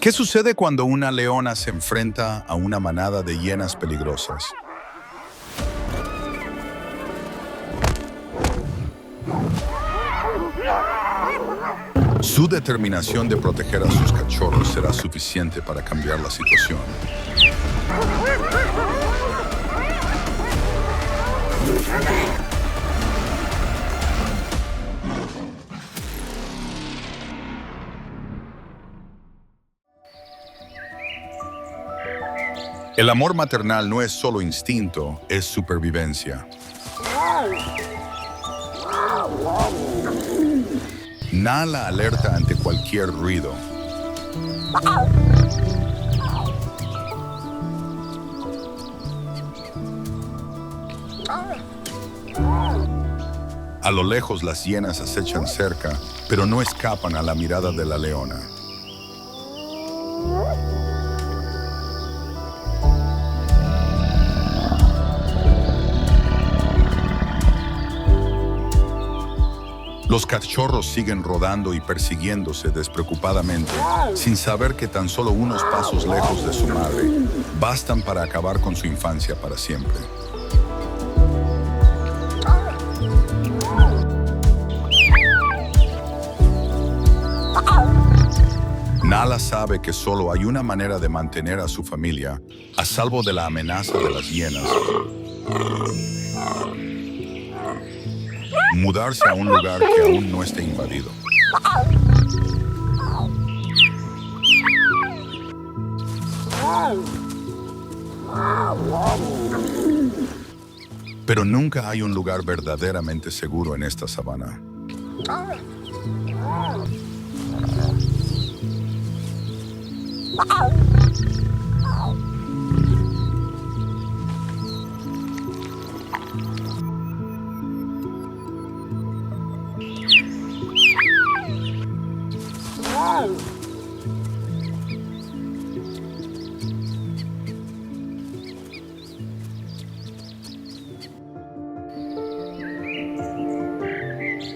¿Qué sucede cuando una leona se enfrenta a una manada de hienas peligrosas? Su determinación de proteger a sus cachorros será suficiente para cambiar la situación. El amor maternal no es solo instinto, es supervivencia. Nala alerta ante cualquier ruido. A lo lejos las hienas acechan cerca, pero no escapan a la mirada de la leona. Los cachorros siguen rodando y persiguiéndose despreocupadamente, sin saber que tan solo unos pasos lejos de su madre bastan para acabar con su infancia para siempre. Nala sabe que solo hay una manera de mantener a su familia a salvo de la amenaza de las hienas. Mudarse a un lugar que aún no esté invadido. Pero nunca hay un lugar verdaderamente seguro en esta sabana.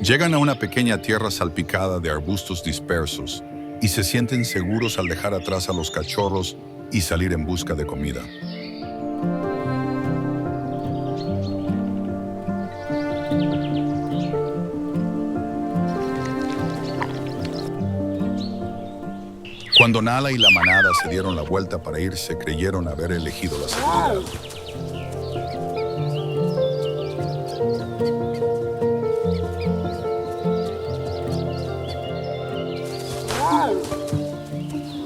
Llegan a una pequeña tierra salpicada de arbustos dispersos y se sienten seguros al dejar atrás a los cachorros y salir en busca de comida. Cuando Nala y la manada se dieron la vuelta para irse, creyeron haber elegido la seguridad.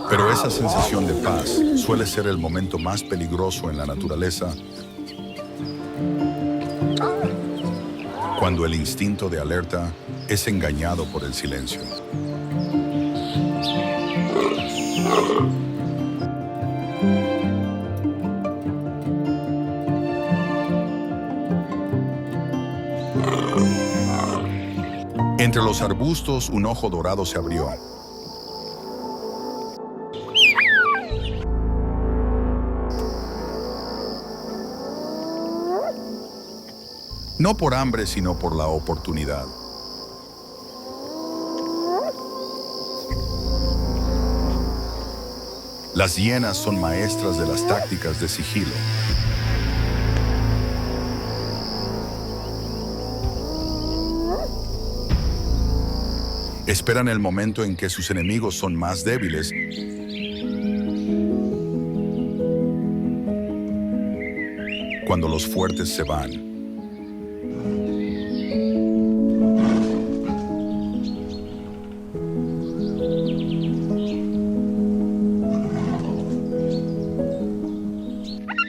Pero esa sensación de paz suele ser el momento más peligroso en la naturaleza, cuando el instinto de alerta es engañado por el silencio. Entre los arbustos, un ojo dorado se abrió. No por hambre, sino por la oportunidad. Las hienas son maestras de las tácticas de sigilo. Esperan el momento en que sus enemigos son más débiles cuando los fuertes se van.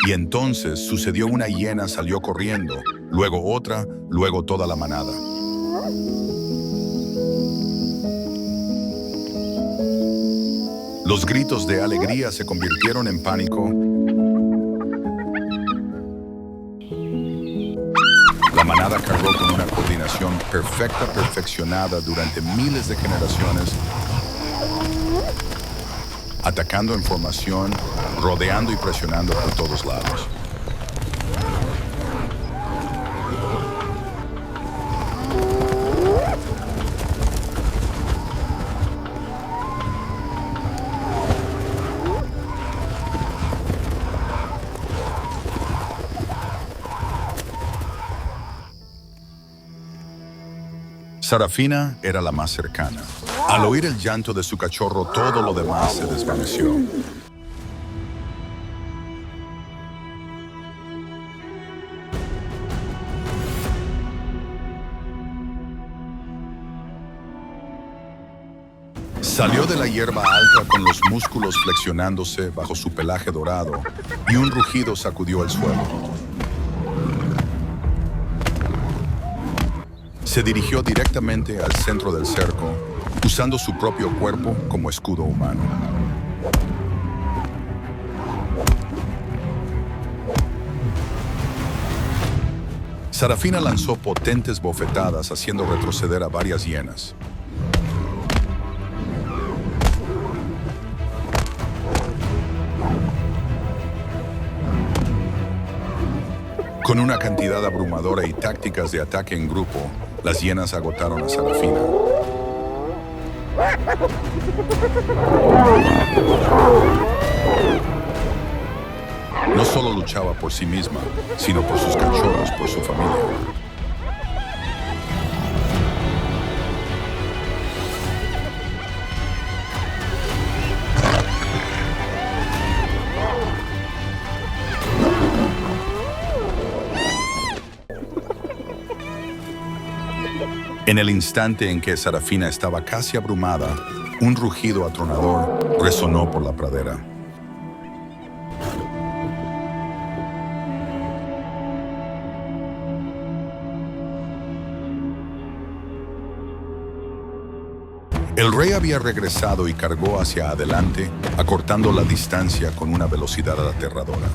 Y entonces sucedió: una hiena salió corriendo, luego otra, luego toda la manada. Los gritos de alegría se convirtieron en pánico. La manada cargó con una coordinación perfeccionada durante miles de generaciones, atacando en formación, rodeando y presionando por todos lados. Sarafina era la más cercana. Al oír el llanto de su cachorro, todo lo demás se desvaneció. Salió de la hierba alta con los músculos flexionándose bajo su pelaje dorado y un rugido sacudió el suelo. Se dirigió directamente al centro del cerco, usando su propio cuerpo como escudo humano. Sarafina lanzó potentes bofetadas, haciendo retroceder a varias hienas. Con una cantidad abrumadora y tácticas de ataque en grupo, las hienas agotaron a Sarafina. No solo luchaba por sí misma, sino por sus cachorros, por su familia. En el instante en que Sarafina estaba casi abrumada, un rugido atronador resonó por la pradera. El rey había regresado y cargó hacia adelante, acortando la distancia con una velocidad aterradora.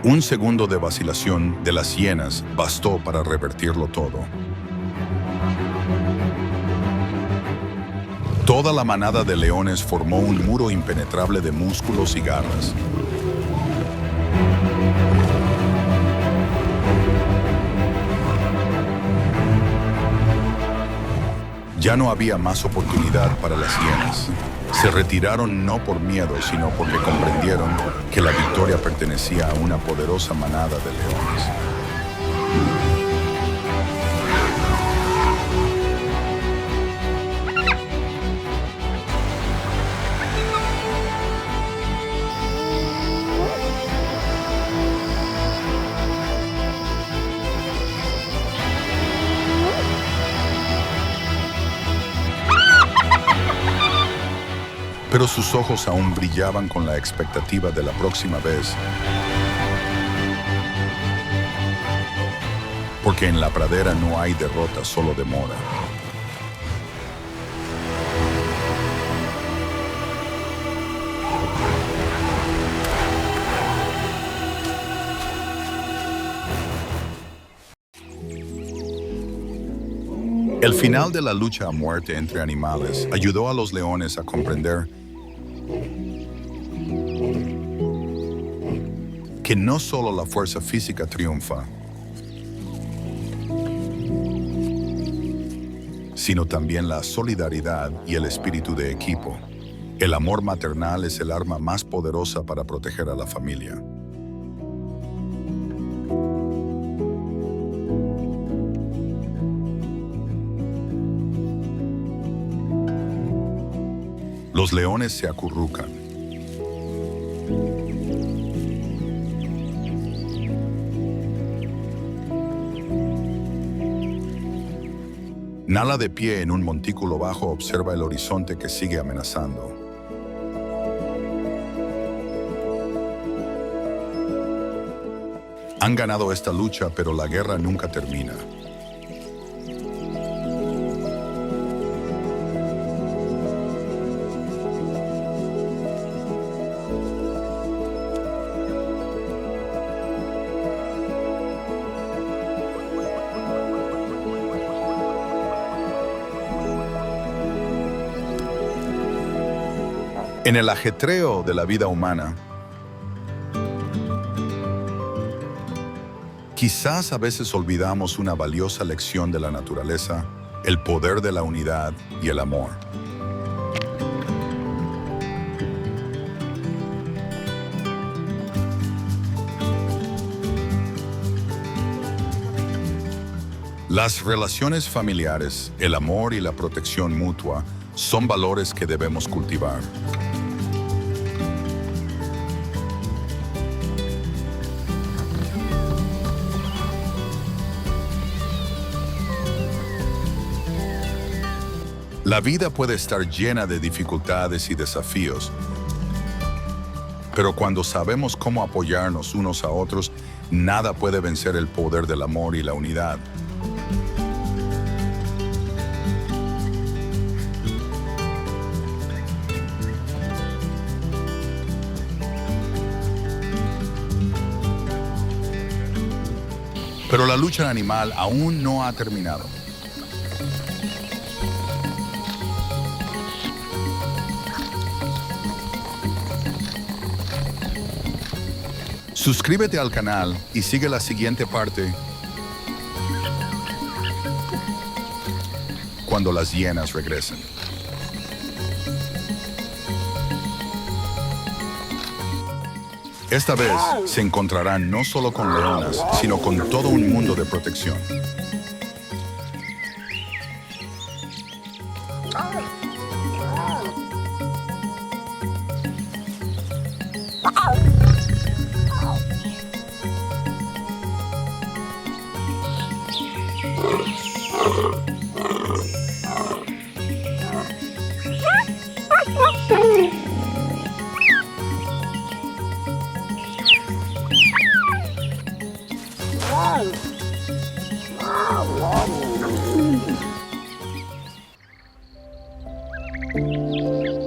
Un segundo de vacilación de las hienas bastó para revertirlo todo. Toda la manada de leones formó un muro impenetrable de músculos y garras. Ya no había más oportunidad para las hienas. Se retiraron no por miedo, sino porque comprendieron que la victoria pertenecía a una poderosa manada de leones. Pero sus ojos aún brillaban con la expectativa de la próxima vez. Porque en la pradera no hay derrota, solo demora. El final de la lucha a muerte entre animales ayudó a los leones a comprender que no solo la fuerza física triunfa, sino también la solidaridad y el espíritu de equipo. El amor maternal es el arma más poderosa para proteger a la familia. Los leones se acurrucan. Nala, de pie en un montículo bajo, observa el horizonte que sigue amenazando. Han ganado esta lucha, pero la guerra nunca termina. En el ajetreo de la vida humana, quizás a veces olvidamos una valiosa lección de la naturaleza, el poder de la unidad y el amor. Las relaciones familiares, el amor y la protección mutua son valores que debemos cultivar. La vida puede estar llena de dificultades y desafíos, pero cuando sabemos cómo apoyarnos unos a otros, nada puede vencer el poder del amor y la unidad. Pero la lucha animal aún no ha terminado. Suscríbete al canal y sigue la siguiente parte cuando las hienas regresen. Esta vez se encontrarán no solo con leonas, sino con todo un mundo de protección.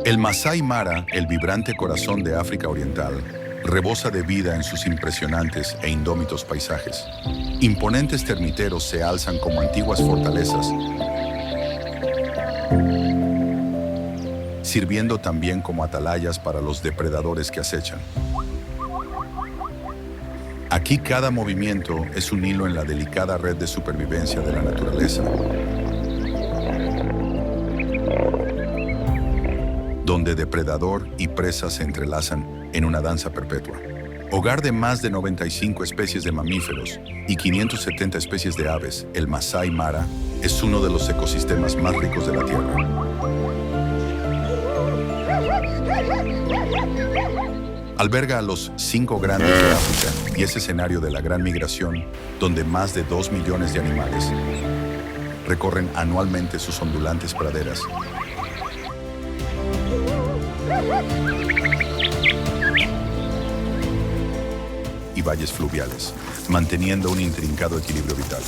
El Masái Mara, el vibrante corazón de África Oriental, rebosa de vida en sus impresionantes e indómitos paisajes. Imponentes termiteros se alzan como antiguas fortalezas, sirviendo también como atalayas para los depredadores que acechan. Aquí cada movimiento es un hilo en la delicada red de supervivencia de la naturaleza, donde depredador y presa se entrelazan en una danza perpetua. Hogar de más de 95 especies de mamíferos y 570 especies de aves, el Masái Mara es uno de los ecosistemas más ricos de la Tierra. Alberga a los 5 grandes de África y es escenario de la gran migración, donde más de 2 millones de animales recorren anualmente sus ondulantes praderas y valles fluviales, manteniendo un intrincado equilibrio vital.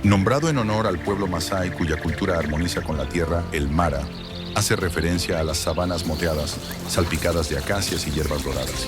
Nombrado en honor al pueblo masái cuya cultura armoniza con la tierra, el Mara hace referencia a las sabanas moteadas, salpicadas de acacias y hierbas doradas.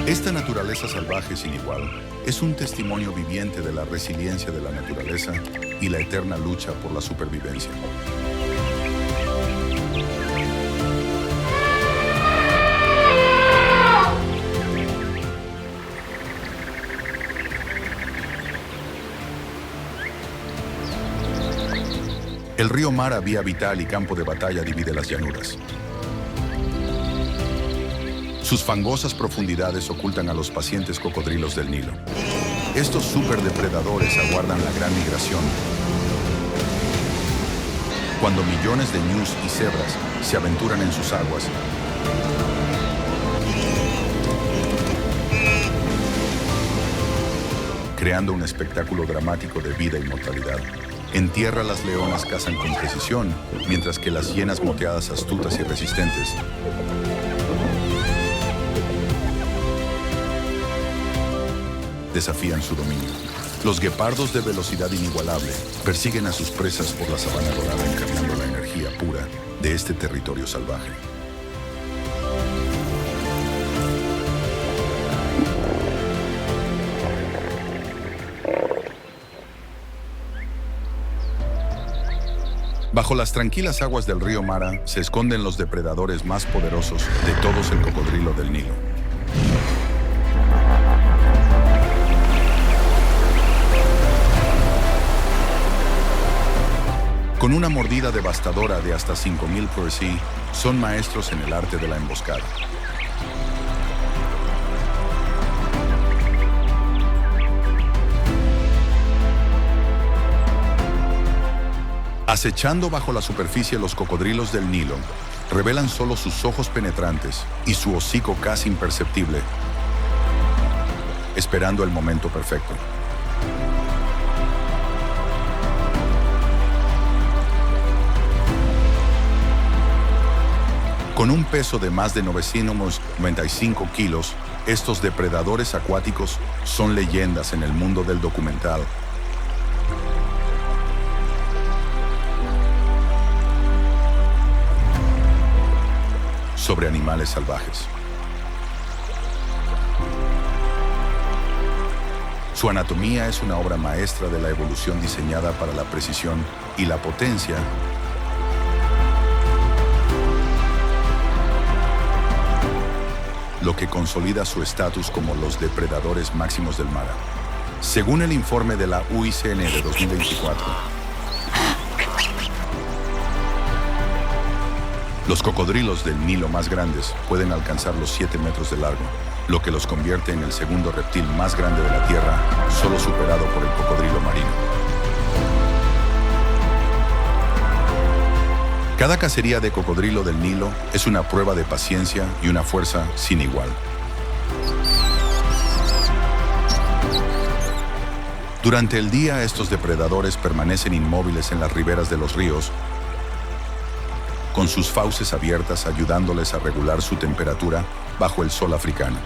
Esta naturaleza salvaje sin igual es un testimonio viviente de la resiliencia de la naturaleza y la eterna lucha por la supervivencia. El río Mara, vía vital y campo de batalla, divide las llanuras. Sus fangosas profundidades ocultan a los pacientes cocodrilos del Nilo. Estos superdepredadores aguardan la gran migración, cuando millones de ñus y cebras se aventuran en sus aguas, creando un espectáculo dramático de vida y mortalidad. En tierra las leonas cazan con precisión, mientras que las hienas moteadas, astutas y resistentes, desafían su dominio. Los guepardos de velocidad inigualable persiguen a sus presas por la sabana dorada, encarnando la energía pura de este territorio salvaje. Bajo las tranquilas aguas del río Mara se esconden los depredadores más poderosos de todos, el cocodrilo del Nilo. Con una mordida devastadora de hasta 5.000 psi, son maestros en el arte de la emboscada. Acechando bajo la superficie, los cocodrilos del Nilo revelan solo sus ojos penetrantes y su hocico casi imperceptible, esperando el momento perfecto. Con un peso de más de 995 kilos, estos depredadores acuáticos son leyendas en el mundo del documental. Sobre animales salvajes. Su anatomía es una obra maestra de la evolución diseñada para la precisión y la potencia, lo que consolida su estatus como los depredadores máximos del mar. Según el informe de la UICN de 2024, los cocodrilos del Nilo más grandes pueden alcanzar los 7 metros de largo, lo que los convierte en el segundo reptil más grande de la Tierra, solo superado por el cocodrilo marino. Cada cacería de cocodrilo del Nilo es una prueba de paciencia y una fuerza sin igual. Durante el día, estos depredadores permanecen inmóviles en las riberas de los ríos, con sus fauces abiertas ayudándoles a regular su temperatura bajo el sol africano.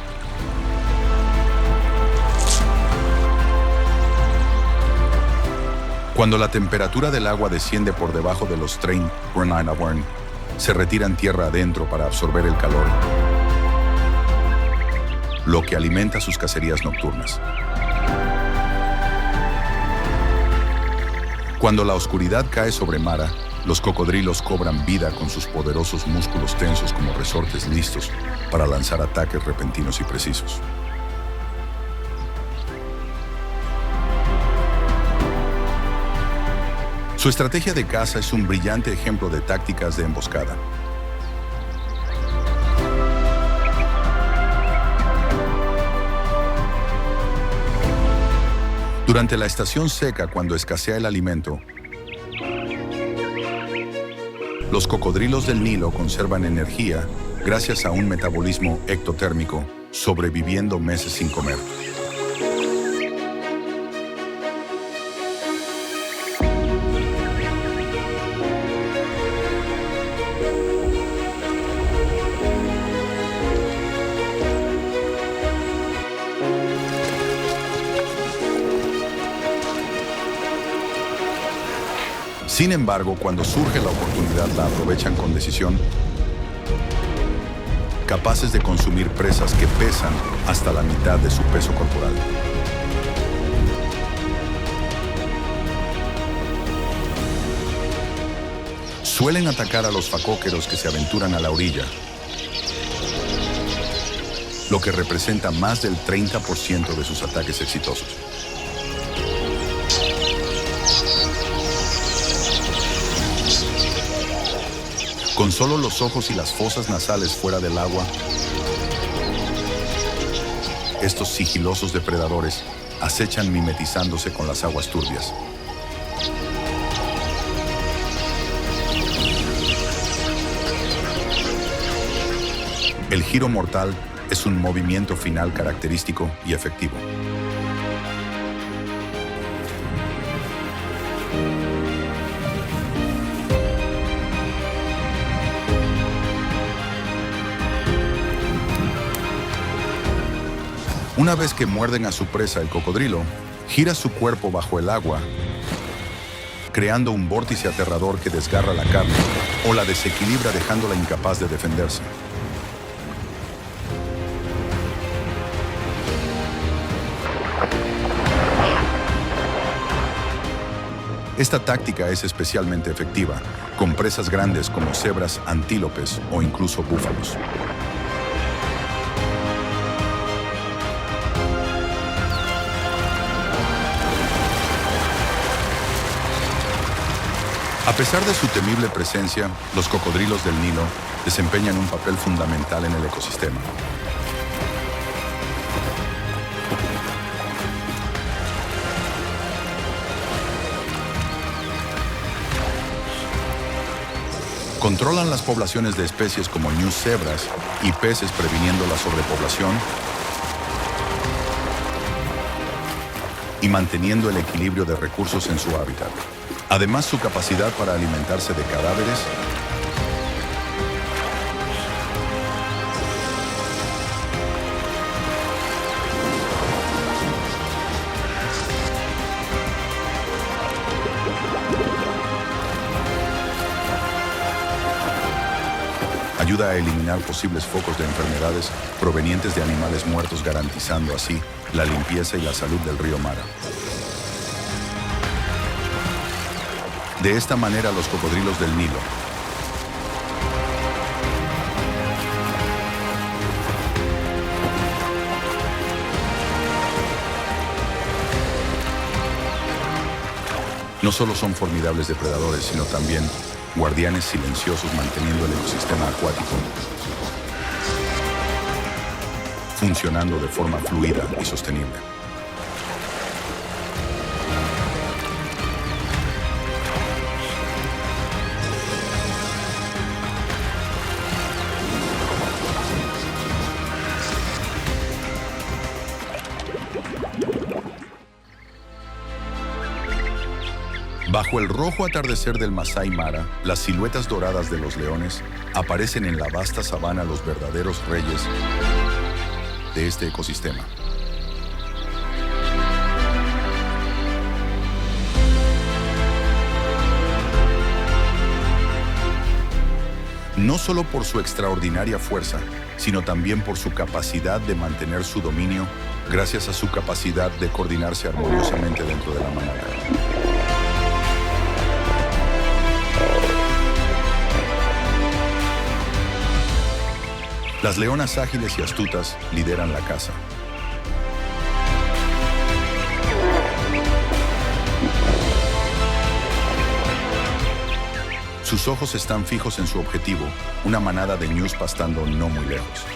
Cuando la temperatura del agua desciende por debajo de los 30 Greenland, se retiran tierra adentro para absorber el calor, lo que alimenta sus cacerías nocturnas. Cuando la oscuridad cae sobre Mara, los cocodrilos cobran vida con sus poderosos músculos tensos como resortes listos para lanzar ataques repentinos y precisos. Su estrategia de caza es un brillante ejemplo de tácticas de emboscada. Durante la estación seca, cuando escasea el alimento, los cocodrilos del Nilo conservan energía gracias a un metabolismo ectotérmico, sobreviviendo meses sin comer. Sin embargo, cuando surge la oportunidad, la aprovechan con decisión, capaces de consumir presas que pesan hasta la mitad de su peso corporal. Suelen atacar a los facóqueros que se aventuran a la orilla, lo que representa más del 30% de sus ataques exitosos. Con solo los ojos y las fosas nasales fuera del agua, estos sigilosos depredadores acechan mimetizándose con las aguas turbias. El giro mortal es un movimiento final característico y efectivo. Una vez que muerden a su presa, el cocodrilo gira su cuerpo bajo el agua, creando un vórtice aterrador que desgarra la carne o la desequilibra dejándola incapaz de defenderse. Esta táctica es especialmente efectiva con presas grandes como cebras, antílopes o incluso búfalos. A pesar de su temible presencia, los cocodrilos del Nilo desempeñan un papel fundamental en el ecosistema. Controlan las poblaciones de especies como ñus, cebras y peces, previniendo la sobrepoblación y manteniendo el equilibrio de recursos en su hábitat. Además, su capacidad para alimentarse de cadáveres ayuda a eliminar posibles focos de enfermedades provenientes de animales muertos, garantizando así la limpieza y la salud del río Mara. De esta manera, los cocodrilos del Nilo no solo son formidables depredadores, sino también guardianes silenciosos, manteniendo el ecosistema acuático funcionando de forma fluida y sostenible. Bajo el rojo atardecer del Masai Mara, las siluetas doradas de los leones aparecen en la vasta sabana, los verdaderos reyes de este ecosistema. No solo por su extraordinaria fuerza, sino también por su capacidad de mantener su dominio, gracias a su capacidad de coordinarse armoniosamente dentro de la manada. Las leonas ágiles y astutas lideran la caza. Sus ojos están fijos en su objetivo, una manada de ñus pastando no muy lejos.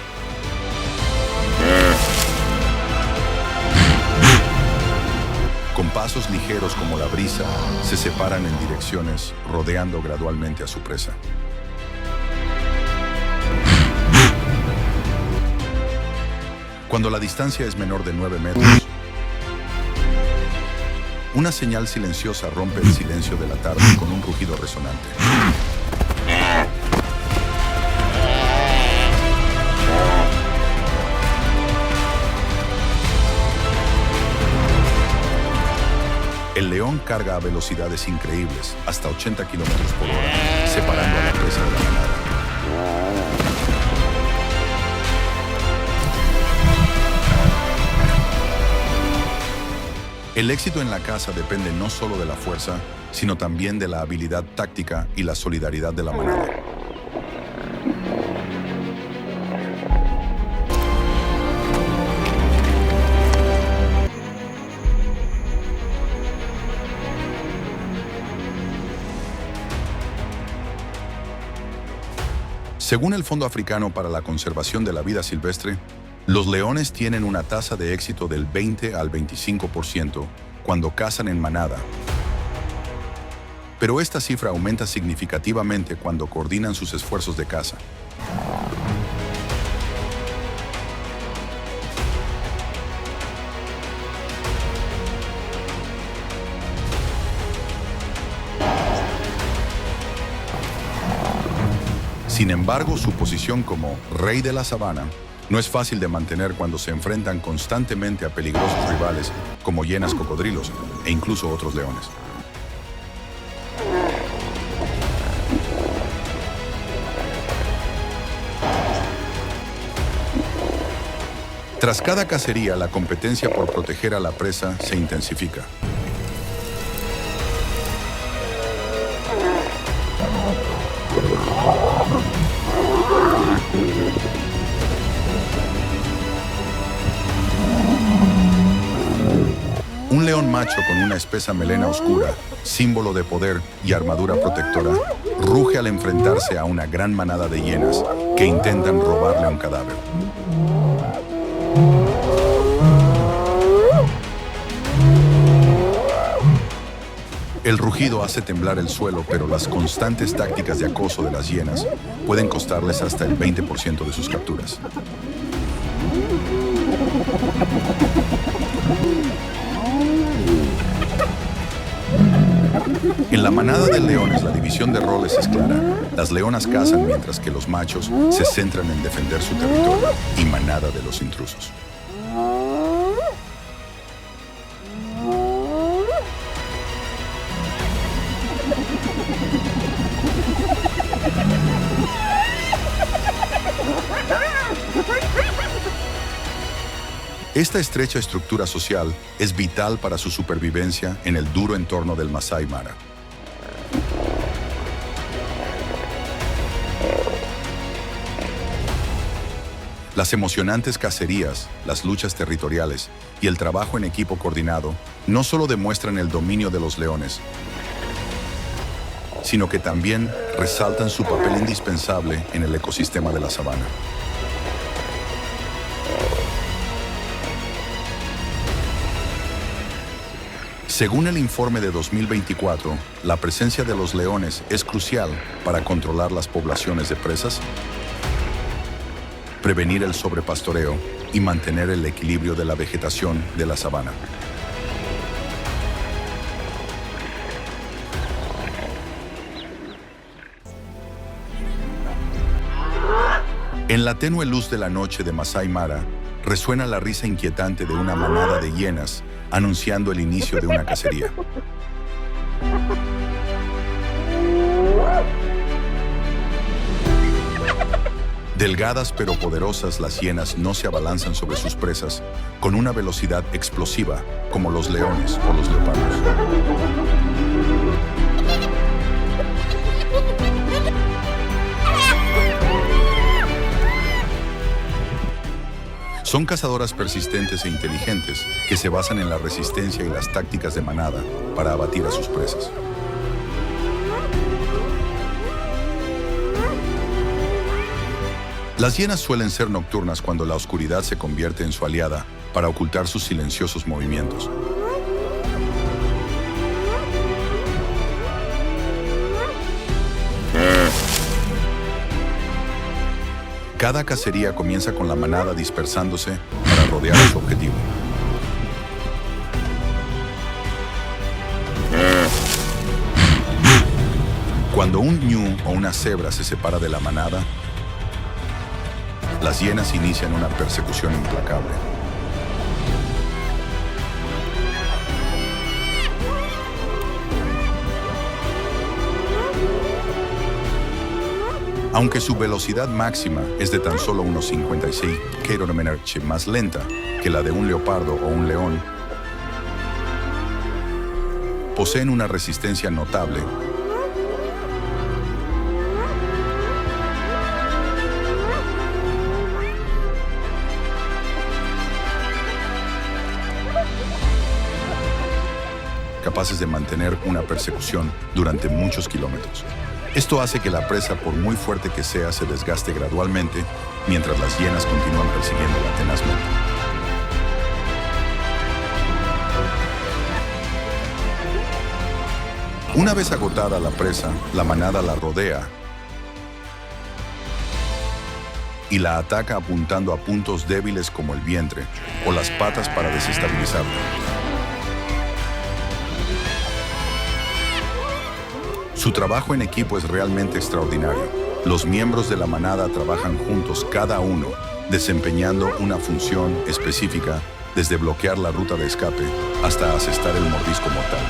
Con pasos ligeros como la brisa, se separan en direcciones, rodeando gradualmente a su presa. Cuando la distancia es menor de 9 metros, una señal silenciosa rompe el silencio de la tarde con un rugido resonante. El león carga a velocidades increíbles, hasta 80 kilómetros por hora, separando a la presa de la manada. El éxito en la caza depende no solo de la fuerza, sino también de la habilidad táctica y la solidaridad de la manada. Según el Fondo Africano para la Conservación de la Vida Silvestre, los leones tienen una tasa de éxito del 20 al 25% cuando cazan en manada. Pero esta cifra aumenta significativamente cuando coordinan sus esfuerzos de caza. Sin embargo, su posición como rey de la sabana no es fácil de mantener cuando se enfrentan constantemente a peligrosos rivales como hienas, cocodrilos e incluso otros leones. Tras cada cacería, la competencia por proteger a la presa se intensifica. león macho con una espesa melena oscura, símbolo de poder y armadura protectora, ruge al enfrentarse a una gran manada de hienas que intentan robarle un cadáver. El rugido hace temblar el suelo, pero las constantes tácticas de acoso de las hienas pueden costarles hasta el 20% de sus capturas. En la manada de leones, la división de roles es clara. Las leonas cazan mientras que los machos se centran en defender su territorio y manada de los intrusos. Esta estrecha estructura social es vital para su supervivencia en el duro entorno del Masái Mara. Las emocionantes cacerías, las luchas territoriales y el trabajo en equipo coordinado no solo demuestran el dominio de los leones, sino que también resaltan su papel indispensable en el ecosistema de la sabana. Según el informe de 2024, la presencia de los leones es crucial para controlar las poblaciones de presas, prevenir el sobrepastoreo y mantener el equilibrio de la vegetación de la sabana. En la tenue luz de la noche de Masái Mara, resuena la risa inquietante de una manada de hienas anunciando el inicio de una cacería. Delgadas pero poderosas, las hienas no se abalanzan sobre sus presas con una velocidad explosiva como los leones o los leopardos. Son cazadoras persistentes e inteligentes que se basan en la resistencia y las tácticas de manada para abatir a sus presas. Las hienas suelen ser nocturnas cuando la oscuridad se convierte en su aliada para ocultar sus silenciosos movimientos. Cada cacería comienza con la manada dispersándose para rodear su objetivo. Cuando un ñu o una cebra se separa de la manada, las hienas inician una persecución implacable. Aunque su velocidad máxima es de tan solo unos 56 km/h más lenta que la de un leopardo o un león, poseen una resistencia notable capaces de mantener una persecución durante muchos kilómetros. Esto hace que la presa, por muy fuerte que sea, se desgaste gradualmente, mientras las hienas continúan persiguiéndola tenazmente. Una vez agotada la presa, la manada la rodea y la ataca apuntando a puntos débiles como el vientre o las patas para desestabilizarla. Su trabajo en equipo es realmente extraordinario. Los miembros de la manada trabajan juntos, cada uno desempeñando una función específica, desde bloquear la ruta de escape hasta asestar el mordisco mortal.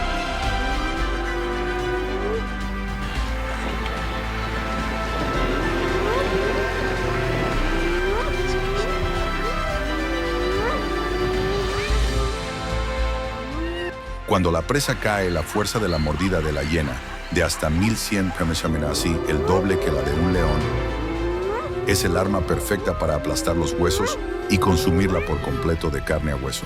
Cuando la presa cae, la fuerza de la mordida de la hiena, de hasta 1100 así, el doble que la de un león, es el arma perfecta para aplastar los huesos y consumirla por completo de carne a hueso.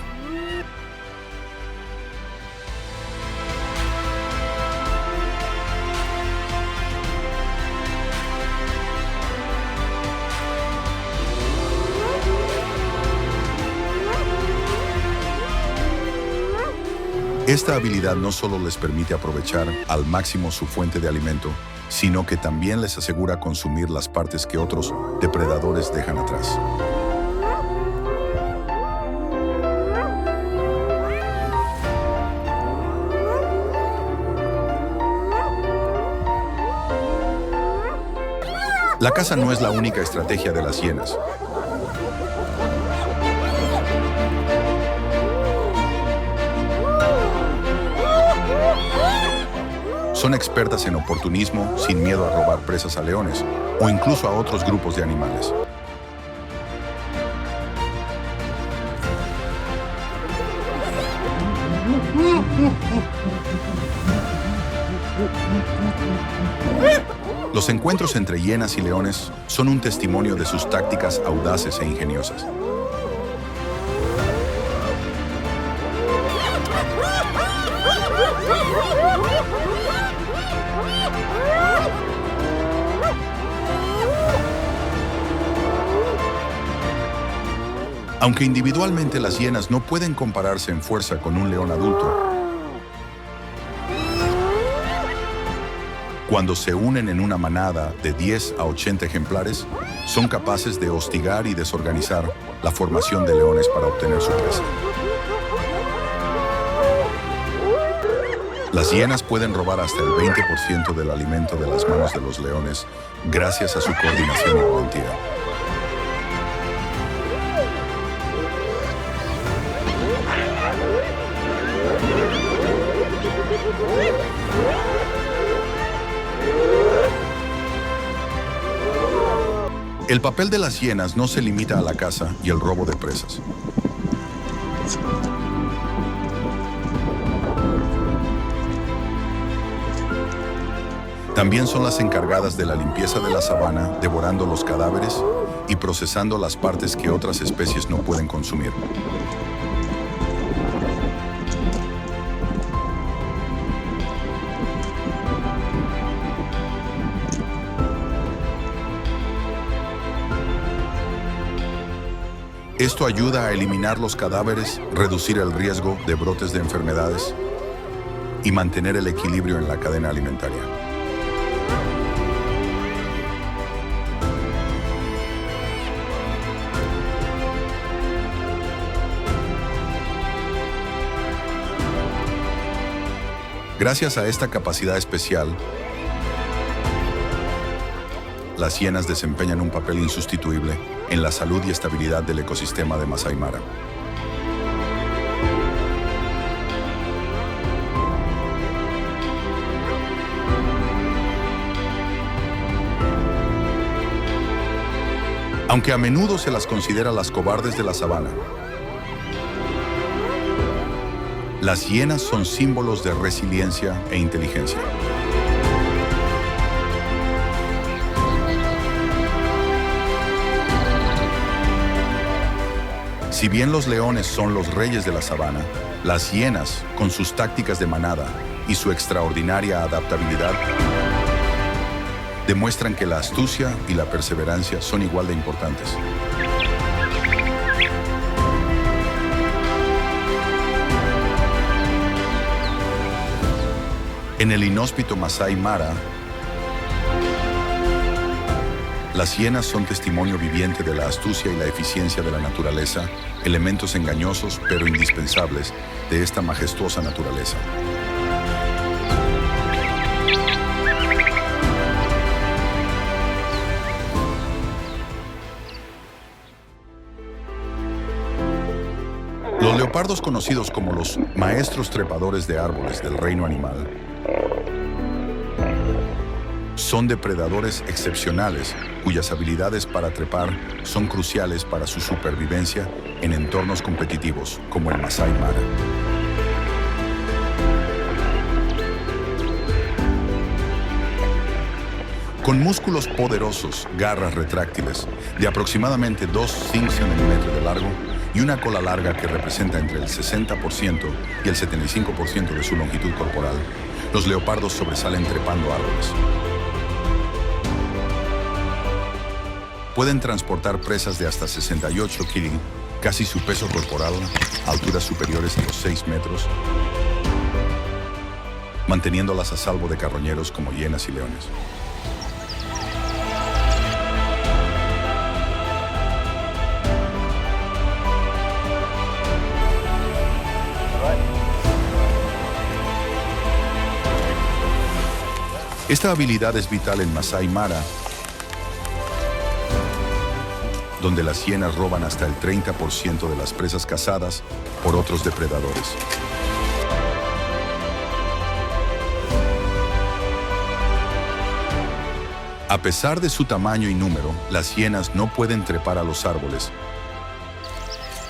Esta habilidad no solo les permite aprovechar al máximo su fuente de alimento, sino que también les asegura consumir las partes que otros depredadores dejan atrás. La caza no es la única estrategia de las hienas. Son expertas en oportunismo, sin miedo a robar presas a leones o incluso a otros grupos de animales. Los encuentros entre hienas y leones son un testimonio de sus tácticas audaces e ingeniosas. Aunque individualmente las hienas no pueden compararse en fuerza con un león adulto, cuando se unen en una manada de 10 a 80 ejemplares, son capaces de hostigar y desorganizar la formación de leones para obtener su presa. Las hienas pueden robar hasta el 20% del alimento de las manos de los leones gracias a su coordinación y valentía. El papel de las hienas no se limita a la caza y el robo de presas. También son las encargadas de la limpieza de la sabana, devorando los cadáveres y procesando las partes que otras especies no pueden consumir. Esto ayuda a eliminar los cadáveres, reducir el riesgo de brotes de enfermedades y mantener el equilibrio en la cadena alimentaria. Gracias a esta capacidad especial, las hienas desempeñan un papel insustituible en la salud y estabilidad del ecosistema de Masai Mara. Aunque a menudo se las considera las cobardes de la sabana, las hienas son símbolos de resiliencia e inteligencia. Si bien los leones son los reyes de la sabana, las hienas, con sus tácticas de manada y su extraordinaria adaptabilidad, demuestran que la astucia y la perseverancia son igual de importantes. En el inhóspito Masai Mara, las hienas son testimonio viviente de la astucia y la eficiencia de la naturaleza, elementos engañosos pero indispensables de esta majestuosa naturaleza. Los leopardos, conocidos como los maestros trepadores de árboles del reino animal, son depredadores excepcionales cuyas habilidades para trepar son cruciales para su supervivencia en entornos competitivos como el Masai Mara. Con músculos poderosos, garras retráctiles de aproximadamente 2,5 centímetros de largo y una cola larga que representa entre el 60% y el 75% de su longitud corporal, los leopardos sobresalen trepando árboles. Pueden transportar presas de hasta 68 kilos, casi su peso corporal, a alturas superiores a los 6 metros. manteniéndolas a salvo de carroñeros como hienas y leones. Esta habilidad es vital en Masai Mara, donde las hienas roban hasta el 30% de las presas cazadas por otros depredadores. A pesar de su tamaño y número, las hienas no pueden trepar a los árboles,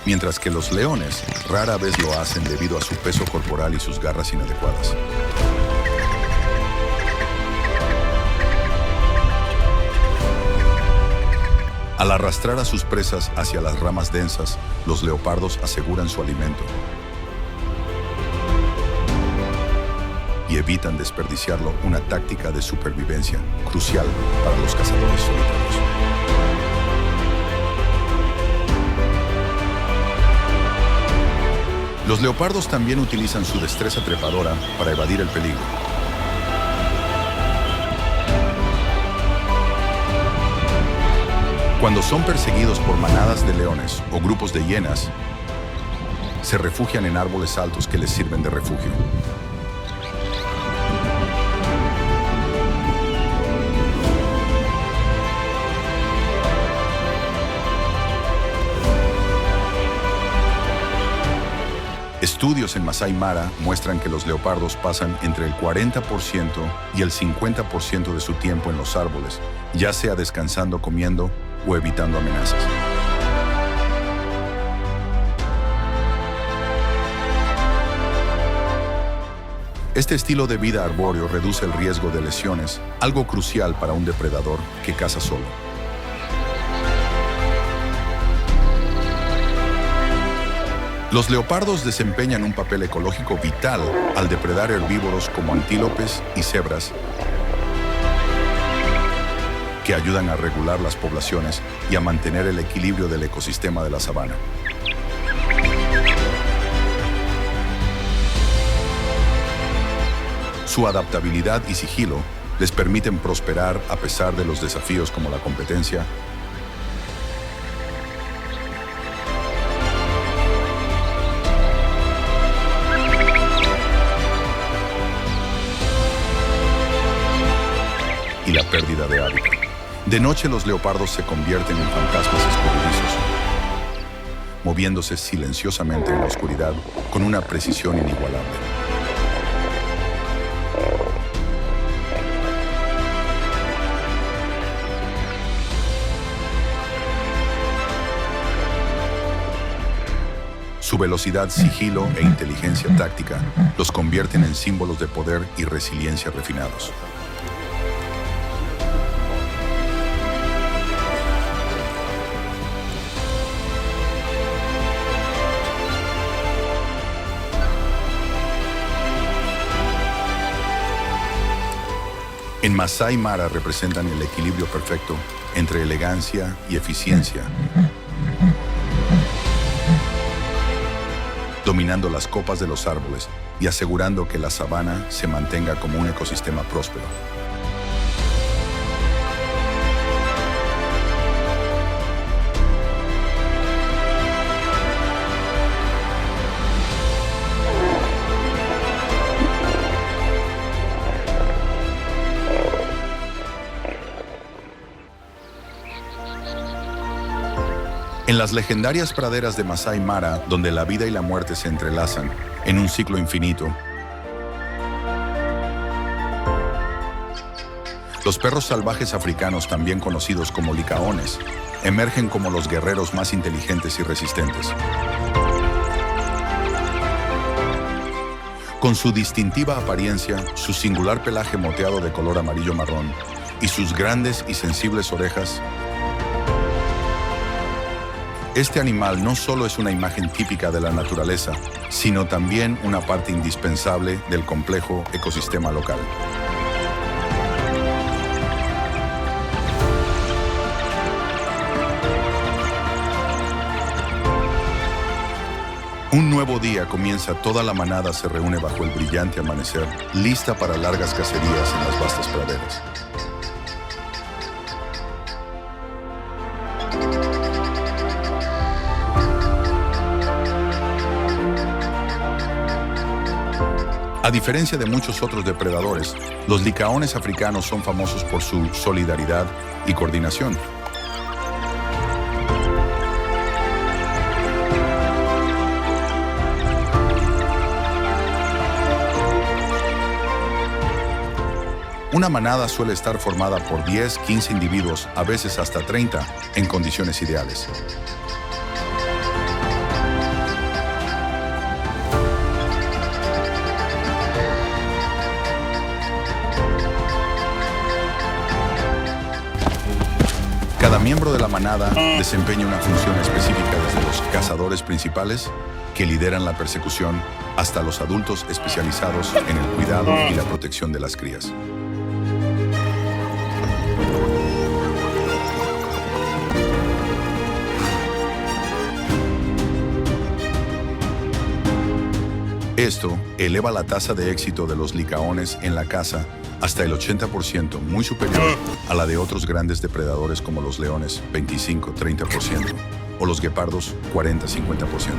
mientras que los leones rara vez lo hacen debido a su peso corporal y sus garras inadecuadas. Al arrastrar a sus presas hacia las ramas densas, los leopardos aseguran su alimento y evitan desperdiciarlo, una táctica de supervivencia crucial para los cazadores solitarios. Los leopardos también utilizan su destreza trepadora para evadir el peligro. Cuando son perseguidos por manadas de leones o grupos de hienas, se refugian en árboles altos que les sirven de refugio. Estudios en Masai Mara muestran que los leopardos pasan entre el 40% y el 50% de su tiempo en los árboles, ya sea descansando, comiendo o evitando amenazas. Este estilo de vida arbóreo reduce el riesgo de lesiones, algo crucial para un depredador que caza solo. Los leopardos desempeñan un papel ecológico vital al depredar herbívoros como antílopes y cebras, que ayudan a regular las poblaciones y a mantener el equilibrio del ecosistema de la sabana. Su adaptabilidad y sigilo les permiten prosperar a pesar de los desafíos como la competencia, y la pérdida de hábitat. De noche los leopardos se convierten en fantasmas escurridizos, moviéndose silenciosamente en la oscuridad con una precisión inigualable. Su velocidad, sigilo e inteligencia táctica los convierten en símbolos de poder y resiliencia refinados. En Masai Mara representan el equilibrio perfecto entre elegancia y eficiencia, dominando las copas de los árboles y asegurando que la sabana se mantenga como un ecosistema próspero. En las legendarias praderas de Masai Mara, donde la vida y la muerte se entrelazan en un ciclo infinito, los perros salvajes africanos, también conocidos como licaones, emergen como los guerreros más inteligentes y resistentes. Con su distintiva apariencia, su singular pelaje moteado de color amarillo-marrón y sus grandes y sensibles orejas, este animal no solo es una imagen típica de la naturaleza, sino también una parte indispensable del complejo ecosistema local. Un nuevo día comienza, toda la manada se reúne bajo el brillante amanecer, lista para largas cacerías en las vastas praderas. A diferencia de muchos otros depredadores, los licaones africanos son famosos por su solidaridad y coordinación. Una manada suele estar formada por 10, 15 individuos, a veces hasta 30, en condiciones ideales. Cada miembro de la manada desempeña una función específica, desde los cazadores principales, que lideran la persecución, hasta los adultos especializados en el cuidado y la protección de las crías. Esto eleva la tasa de éxito de los licaones en la caza hasta el 80%, muy superior a la de otros grandes depredadores como los leones, 25-30%, o los guepardos, 40-50%.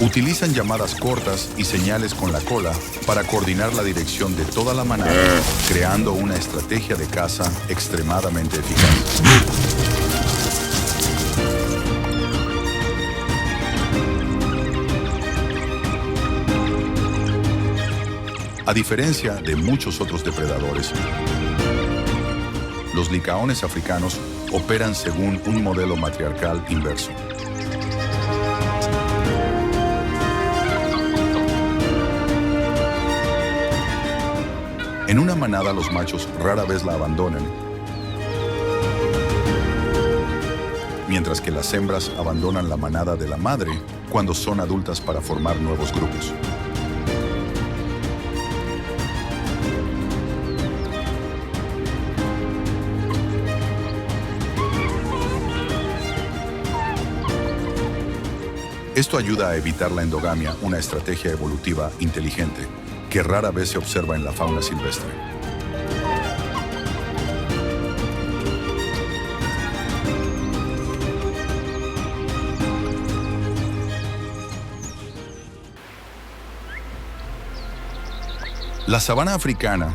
Utilizan llamadas cortas y señales con la cola para coordinar la dirección de toda la manada, creando una estrategia de caza extremadamente eficaz. A diferencia de muchos otros depredadores, los licaones africanos operan según un modelo matriarcal inverso. En una manada, los machos rara vez la abandonan, mientras que las hembras abandonan la manada de la madre cuando son adultas para formar nuevos grupos. Esto ayuda a evitar la endogamia, una estrategia evolutiva inteligente que rara vez se observa en la fauna silvestre. La sabana africana,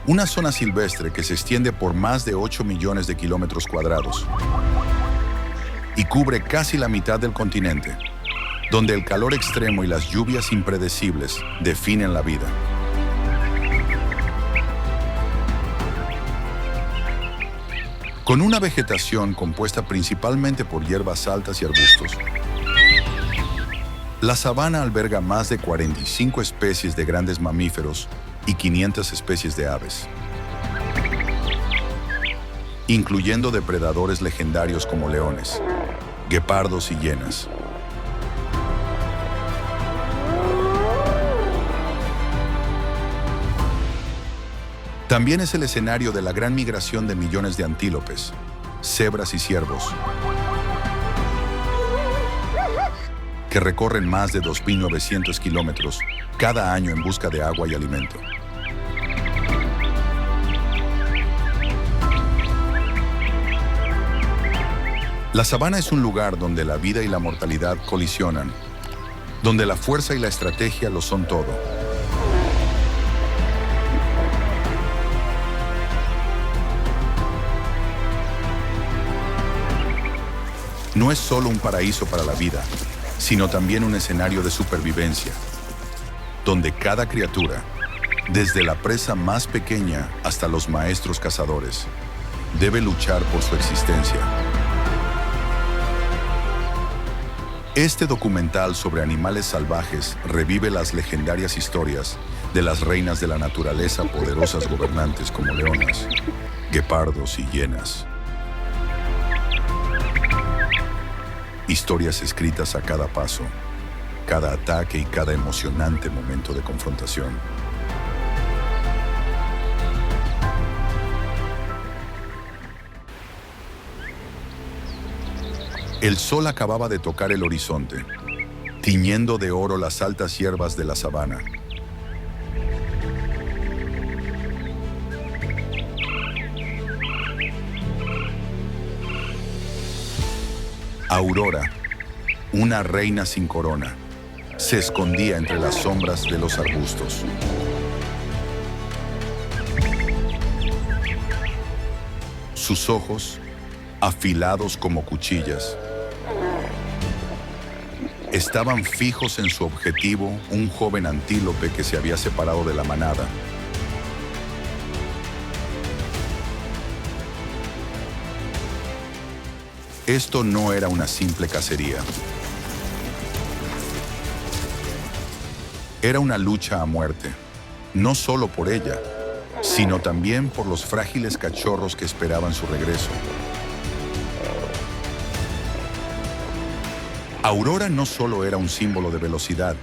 una zona silvestre que se extiende por más de 8 millones de kilómetros cuadrados y cubre casi la mitad del continente, donde el calor extremo y las lluvias impredecibles definen la vida. Con una vegetación compuesta principalmente por hierbas altas y arbustos, la sabana alberga más de 45 especies de grandes mamíferos y 500 especies de aves, incluyendo depredadores legendarios como leones, guepardos y hienas. También es el escenario de la gran migración de millones de antílopes, cebras y ciervos, que recorren más de 2.900 kilómetros cada año en busca de agua y alimento. La sabana es un lugar donde la vida y la mortalidad colisionan, donde la fuerza y la estrategia lo son todo. No es solo un paraíso para la vida, sino también un escenario de supervivencia, donde cada criatura, desde la presa más pequeña hasta los maestros cazadores, debe luchar por su existencia. Este documental sobre animales salvajes revive las legendarias historias de las reinas de la naturaleza, poderosas gobernantes como leones, guepardos y hienas. Historias escritas a cada paso, cada ataque y cada emocionante momento de confrontación. El sol acababa de tocar el horizonte, tiñendo de oro las altas hierbas de la sabana. Aurora, una reina sin corona, se escondía entre las sombras de los arbustos. Sus ojos, afilados como cuchillas, estaban fijos en su objetivo, un joven antílope que se había separado de la manada. Esto no era una simple cacería. Era una lucha a muerte, no solo por ella, sino también por los frágiles cachorros que esperaban su regreso. Aurora no solo era un símbolo de velocidad,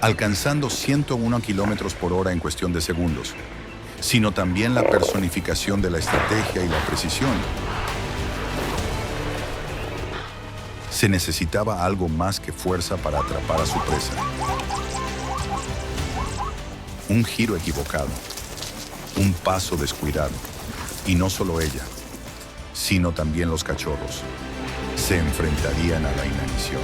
alcanzando 101 kilómetros por hora en cuestión de segundos, sino también la personificación de la estrategia y la precisión. Se necesitaba algo más que fuerza para atrapar a su presa. Un giro equivocado, un paso descuidado, y no solo ella, sino también los cachorros, se enfrentarían a la inanición.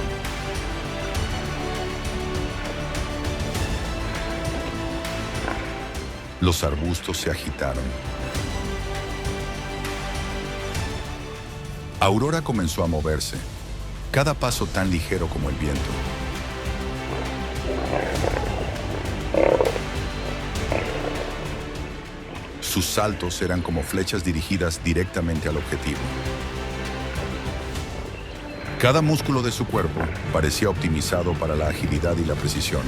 Los arbustos se agitaron. Aurora comenzó a moverse, cada paso tan ligero como el viento. Sus saltos eran como flechas dirigidas directamente al objetivo. Cada músculo de su cuerpo parecía optimizado para la agilidad y la precisión.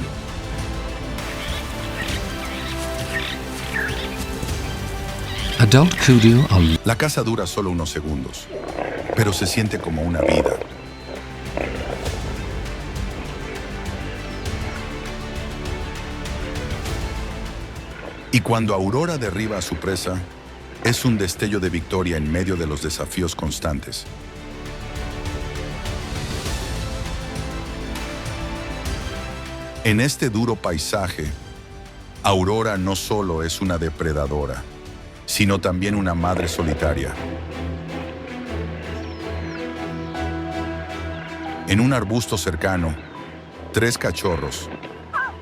Adult kudu are La caza dura solo unos segundos, pero se siente como una vida. Y cuando Aurora derriba a su presa, es un destello de victoria en medio de los desafíos constantes. En este duro paisaje, Aurora no solo es una depredadora, sino también una madre solitaria. En un arbusto cercano, 3 cachorros,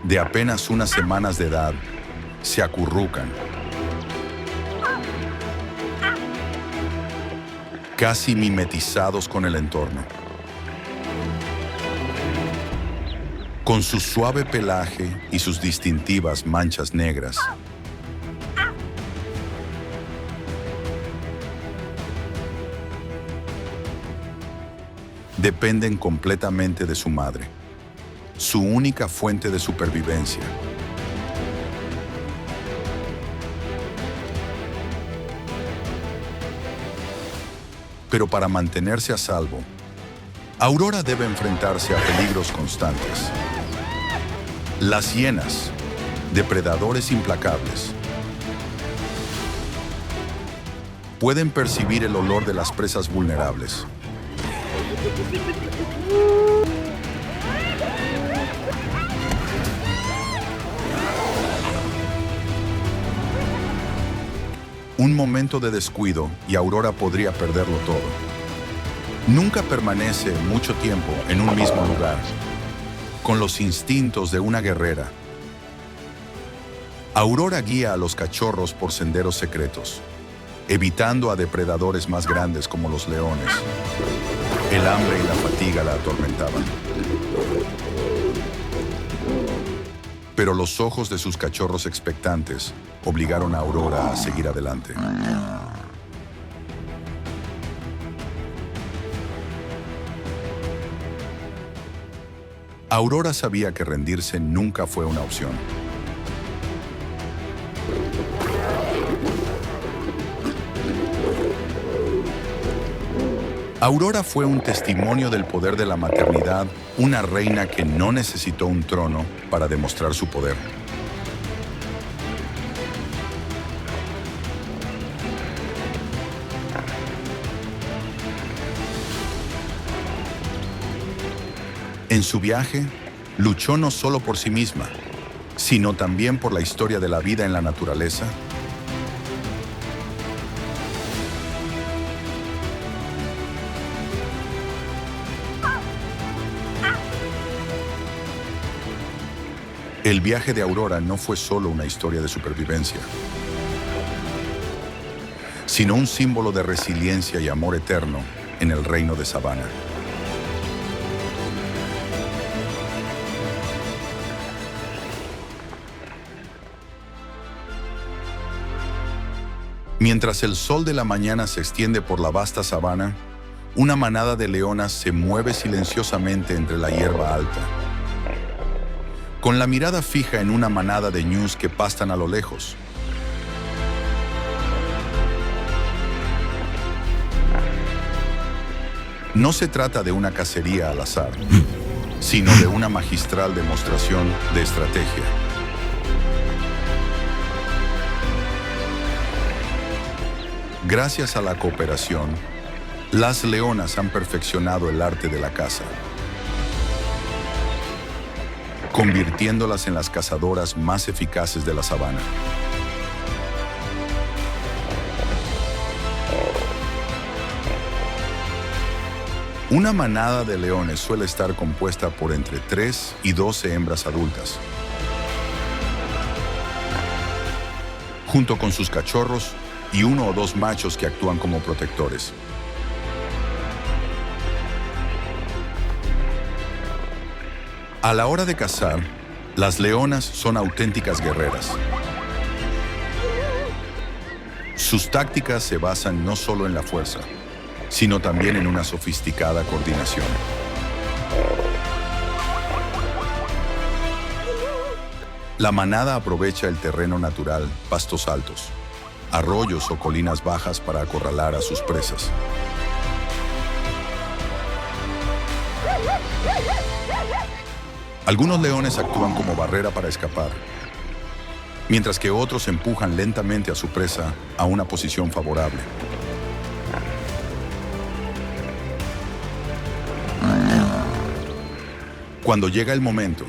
de apenas unas semanas de edad, se acurrucan, casi mimetizados con el entorno. Con su suave pelaje y sus distintivas manchas negras, dependen completamente de su madre, su única fuente de supervivencia. Pero para mantenerse a salvo, Aurora debe enfrentarse a peligros constantes. Las hienas, depredadores implacables, pueden percibir el olor de las presas vulnerables. Un momento de descuido y Aurora podría perderlo todo. Nunca permanece mucho tiempo en un mismo lugar, con los instintos de una guerrera. Aurora guía a los cachorros por senderos secretos, evitando a depredadores más grandes como los leones. El hambre y la fatiga la atormentaban. Pero los ojos de sus cachorros expectantes obligaron a Aurora a seguir adelante. Aurora sabía que rendirse nunca fue una opción. Aurora fue un testimonio del poder de la maternidad, una reina que no necesitó un trono para demostrar su poder. En su viaje, luchó no solo por sí misma, sino también por la historia de la vida en la naturaleza. El viaje de Aurora no fue solo una historia de supervivencia, sino un símbolo de resiliencia y amor eterno en el reino de Savannah. Mientras el sol de la mañana se extiende por la vasta sabana, una manada de leonas se mueve silenciosamente entre la hierba alta. Con la mirada fija en una manada de ñus que pastan a lo lejos. No se trata de una cacería al azar, sino de una magistral demostración de estrategia. Gracias a la cooperación, las leonas han perfeccionado el arte de la caza, convirtiéndolas en las cazadoras más eficaces de la sabana. Una manada de leones suele estar compuesta por entre 3 y 12 hembras adultas, junto con sus cachorros y 1 o 2 machos que actúan como protectores. A la hora de cazar, las leonas son auténticas guerreras. Sus tácticas se basan no solo en la fuerza, sino también en una sofisticada coordinación. La manada aprovecha el terreno natural, pastos altos, arroyos o colinas bajas para acorralar a sus presas. Algunos leones actúan como barrera para escapar, mientras que otros empujan lentamente a su presa a una posición favorable. Cuando llega el momento,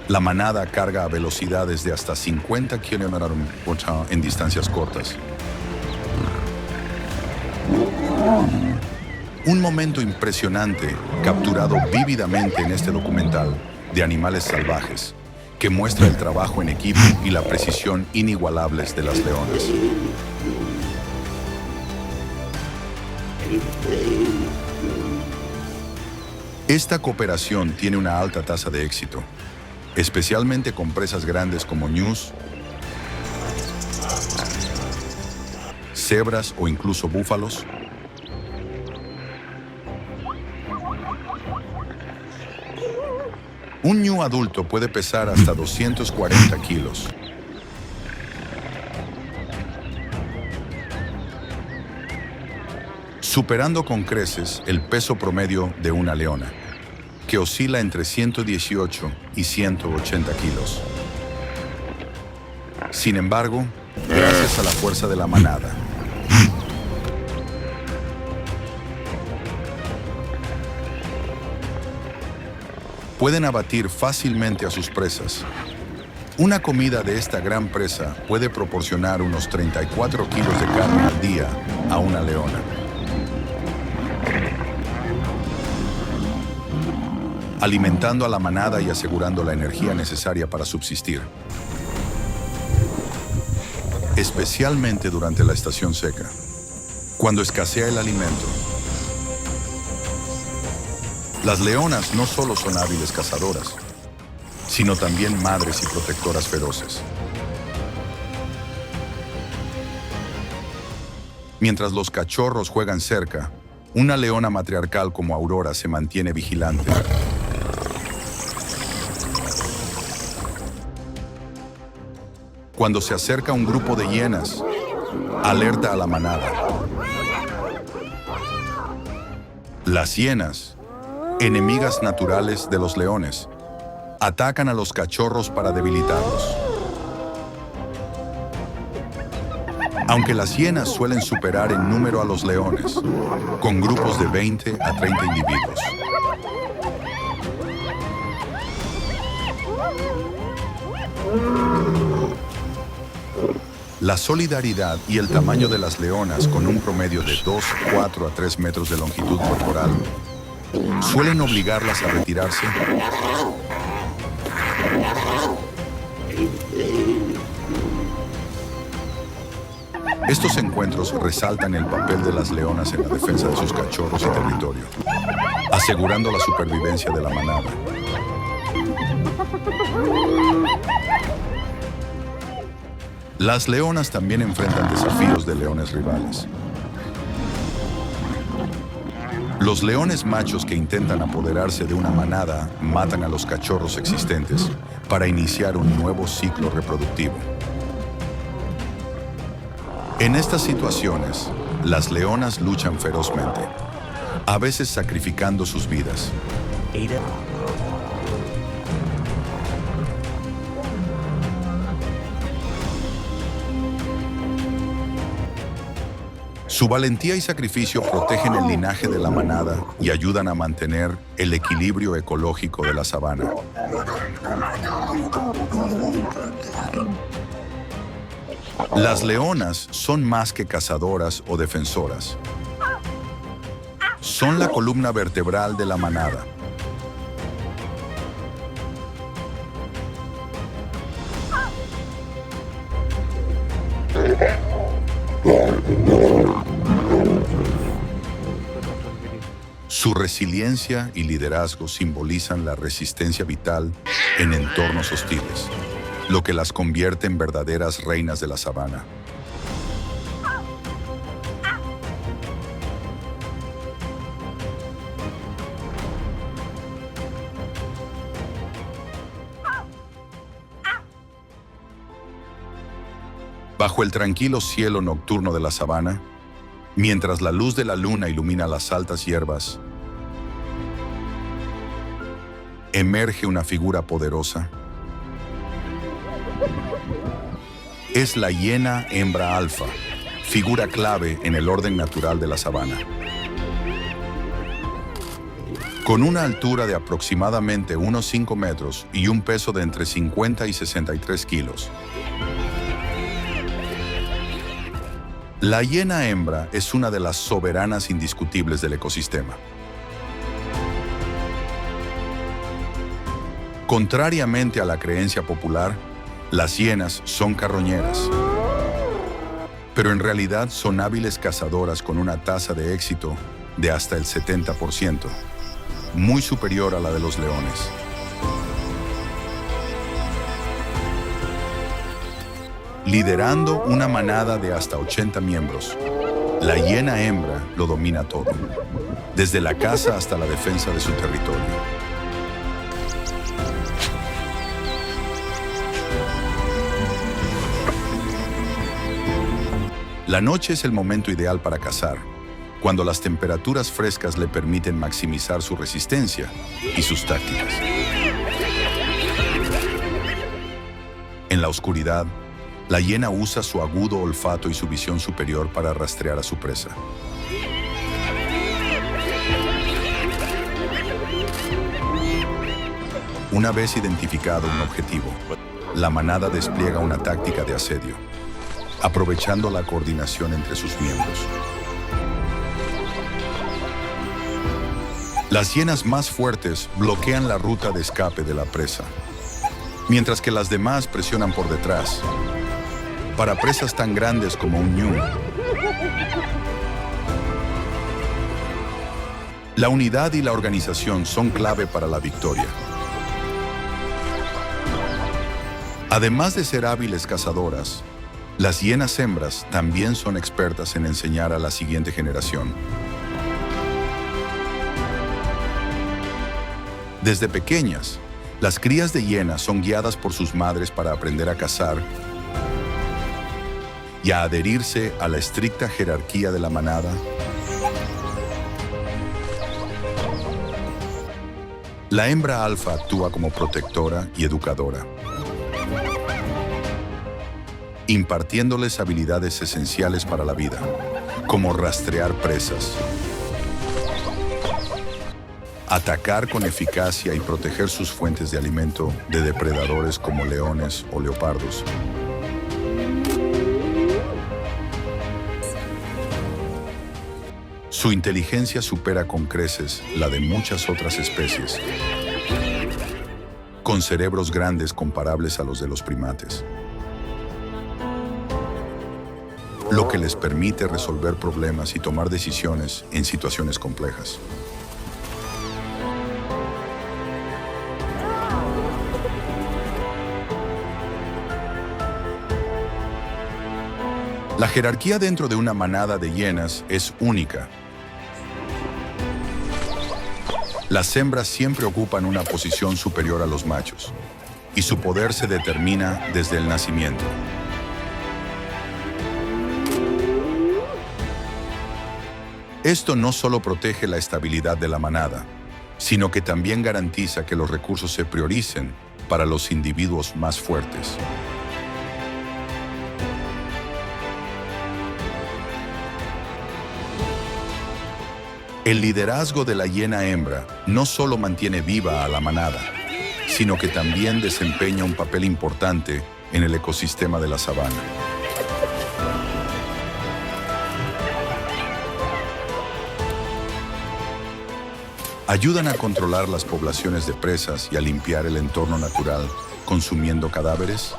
la manada carga a velocidades de hasta 50 km/h en distancias cortas. Un momento impresionante capturado vívidamente en este documental de animales salvajes, que muestra el trabajo en equipo y la precisión inigualables de las leonas. Esta cooperación tiene una alta tasa de éxito, especialmente con presas grandes como ñus, cebras o incluso búfalos. Un ñu adulto puede pesar hasta 240 kilos. Superando con creces el peso promedio de una leona, que oscila entre 118 y 180 kilos. Sin embargo, gracias a la fuerza de la manada, pueden abatir fácilmente a sus presas. Una comida de esta gran presa puede proporcionar unos 34 kilos de carne al día a una leona. Alimentando a la manada y asegurando la energía necesaria para subsistir, especialmente durante la estación seca, cuando escasea el alimento. Las leonas no solo son hábiles cazadoras, sino también madres y protectoras feroces. Mientras los cachorros juegan cerca, una leona matriarcal como Aurora se mantiene vigilante. Cuando se acerca un grupo de hienas, alerta a la manada. Las hienas, enemigas naturales de los leones, atacan a los cachorros para debilitarlos. Aunque las hienas suelen superar en número a los leones, con grupos de 20 a 30 individuos. La solidaridad y el tamaño de las leonas, con un promedio de 2, 4 a 3 metros de longitud corporal, suelen obligarlas a retirarse. Estos encuentros resaltan el papel de las leonas en la defensa de sus cachorros y territorio, asegurando la supervivencia de la manada. Las leonas también enfrentan desafíos de leones rivales. Los leones machos que intentan apoderarse de una manada matan a los cachorros existentes para iniciar un nuevo ciclo reproductivo. En estas situaciones, las leonas luchan ferozmente, a veces sacrificando sus vidas. Su valentía y sacrificio protegen el linaje de la manada y ayudan a mantener el equilibrio ecológico de la sabana. Las leonas son más que cazadoras o defensoras. Son la columna vertebral de la manada. Su resiliencia y liderazgo simbolizan la resistencia vital en entornos hostiles, lo que las convierte en verdaderas reinas de la sabana. Bajo el tranquilo cielo nocturno de la sabana, mientras la luz de la luna ilumina las altas hierbas, emerge una figura poderosa. Es la hiena hembra alfa, figura clave en el orden natural de la sabana. Con una altura de aproximadamente unos 5 metros y un peso de entre 50 y 63 kilos. La hiena hembra es una de las soberanas indiscutibles del ecosistema. Contrariamente a la creencia popular, las hienas son carroñeras, pero en realidad son hábiles cazadoras con una tasa de éxito de hasta el 70%, muy superior a la de los leones. Liderando una manada de hasta 80 miembros, la hiena hembra lo domina todo, desde la caza hasta la defensa de su territorio. La noche es el momento ideal para cazar, cuando las temperaturas frescas le permiten maximizar su resistencia y sus tácticas. En la oscuridad, la hiena usa su agudo olfato y su visión superior para rastrear a su presa. Una vez identificado un objetivo, la manada despliega una táctica de asedio, aprovechando la coordinación entre sus miembros. Las hienas más fuertes bloquean la ruta de escape de la presa, mientras que las demás presionan por detrás, para presas tan grandes como un ñu. La unidad y la organización son clave para la victoria. Además de ser hábiles cazadoras, las hienas hembras también son expertas en enseñar a la siguiente generación. Desde pequeñas, las crías de hienas son guiadas por sus madres para aprender a cazar y a adherirse a la estricta jerarquía de la manada. La hembra alfa actúa como protectora y educadora, impartiéndoles habilidades esenciales para la vida, como rastrear presas, atacar con eficacia y proteger sus fuentes de alimento de depredadores como leones o leopardos. Su inteligencia supera con creces la de muchas otras especies, con cerebros grandes comparables a los de los primates, lo que les permite resolver problemas y tomar decisiones en situaciones complejas. La jerarquía dentro de una manada de hienas es única. Las hembras siempre ocupan una posición superior a los machos, y su poder se determina desde el nacimiento. Esto no solo protege la estabilidad de la manada, sino que también garantiza que los recursos se prioricen para los individuos más fuertes. El liderazgo de la hiena hembra no solo mantiene viva a la manada, sino que también desempeña un papel importante en el ecosistema de la sabana. Ayudan a controlar las poblaciones de presas y a limpiar el entorno natural, consumiendo cadáveres,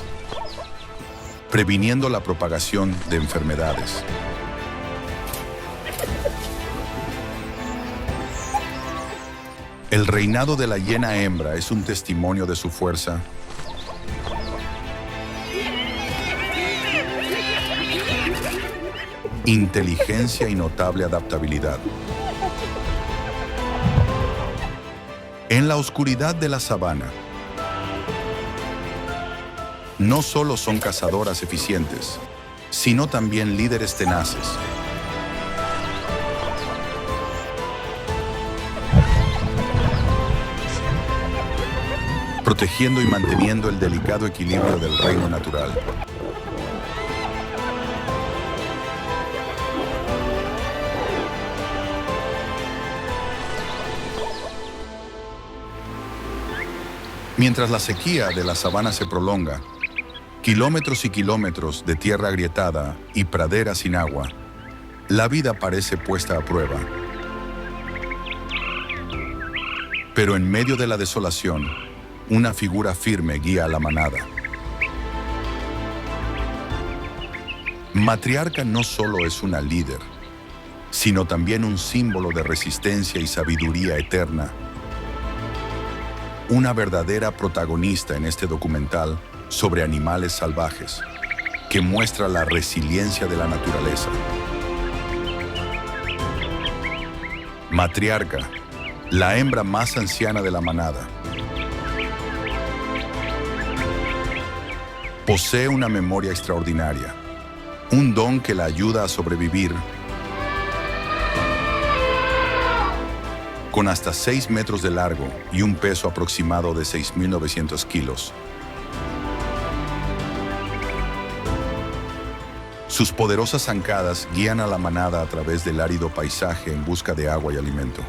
previniendo la propagación de enfermedades. El reinado de la hiena hembra es un testimonio de su fuerza, inteligencia y notable adaptabilidad. En la oscuridad de la sabana, no solo son cazadoras eficientes, sino también líderes tenaces. Protegiendo y manteniendo el delicado equilibrio del reino natural. Mientras la sequía de la sabana se prolonga, kilómetros y kilómetros de tierra agrietada y pradera sin agua, la vida parece puesta a prueba. Pero en medio de la desolación, una figura firme guía a la manada. Matriarca no solo es una líder, sino también un símbolo de resistencia y sabiduría eterna. Una verdadera protagonista en este documental sobre animales salvajes, que muestra la resiliencia de la naturaleza. Matriarca, la hembra más anciana de la manada. Posee una memoria extraordinaria, un don que la ayuda a sobrevivir. Con hasta 6 metros de largo y un peso aproximado de 6.900 kilos. Sus poderosas zancadas guían a la manada a través del árido paisaje en busca de agua y alimento.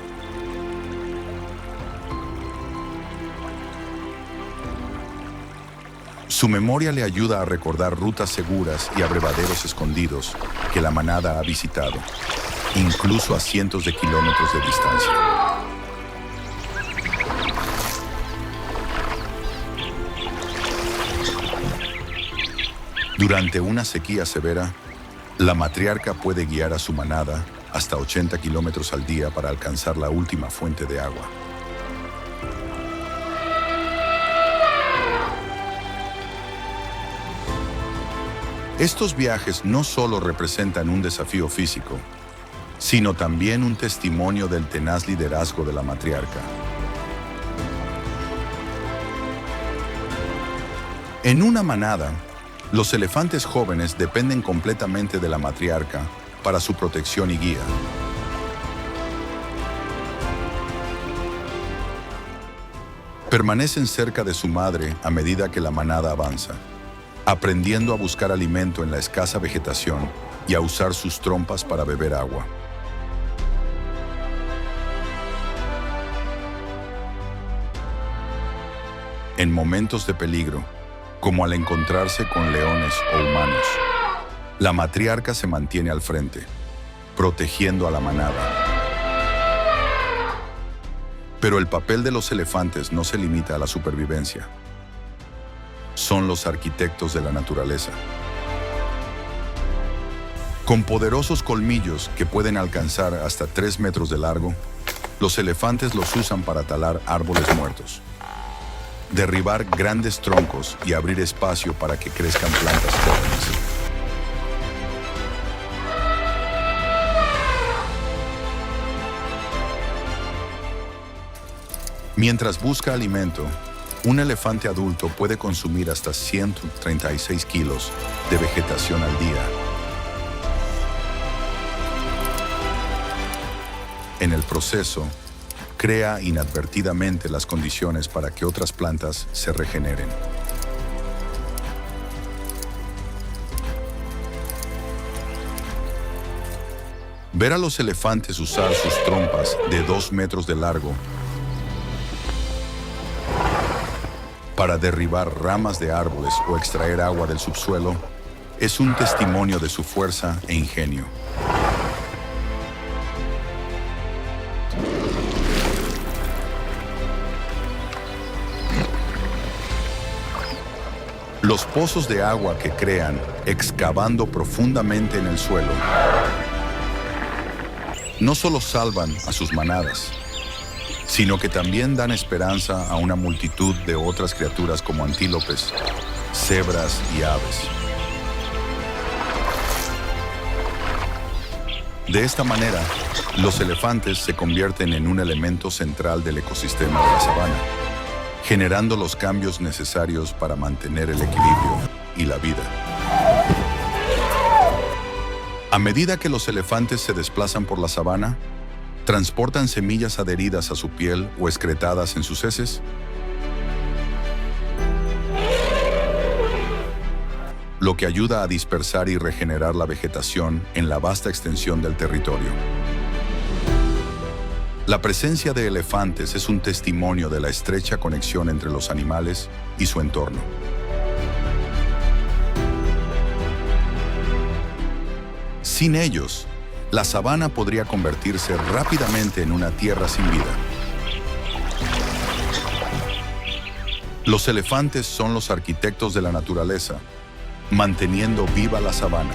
Su memoria le ayuda a recordar rutas seguras y abrevaderos escondidos que la manada ha visitado, incluso a cientos de kilómetros de distancia. Durante una sequía severa, la matriarca puede guiar a su manada hasta 80 kilómetros al día para alcanzar la última fuente de agua. Estos viajes no solo representan un desafío físico, sino también un testimonio del tenaz liderazgo de la matriarca. En una manada, los elefantes jóvenes dependen completamente de la matriarca para su protección y guía. Permanecen cerca de su madre a medida que la manada avanza, aprendiendo a buscar alimento en la escasa vegetación y a usar sus trompas para beber agua. En momentos de peligro, como al encontrarse con leones o humanos, la matriarca se mantiene al frente, protegiendo a la manada. Pero el papel de los elefantes no se limita a la supervivencia. Son los arquitectos de la naturaleza. Con poderosos colmillos que pueden alcanzar hasta 3 metros de largo, los elefantes los usan para talar árboles muertos, derribar grandes troncos y abrir espacio para que crezcan plantas jóvenes. Mientras busca alimento, un elefante adulto puede consumir hasta 136 kilos de vegetación al día. En el proceso, crea inadvertidamente las condiciones para que otras plantas se regeneren. Ver a los elefantes usar sus trompas de 2 metros de largo para derribar ramas de árboles o extraer agua del subsuelo es un testimonio de su fuerza e ingenio. Los pozos de agua que crean excavando profundamente en el suelo no solo salvan a sus manadas, sino que también dan esperanza a una multitud de otras criaturas como antílopes, cebras y aves. De esta manera, los elefantes se convierten en un elemento central del ecosistema de la sabana, generando los cambios necesarios para mantener el equilibrio y la vida. A medida que los elefantes se desplazan por la sabana, ¿transportan semillas adheridas a su piel o excretadas en sus heces? Lo que ayuda a dispersar y regenerar la vegetación en la vasta extensión del territorio. La presencia de elefantes es un testimonio de la estrecha conexión entre los animales y su entorno. Sin ellos, la sabana podría convertirse rápidamente en una tierra sin vida. Los elefantes son los arquitectos de la naturaleza, manteniendo viva la sabana.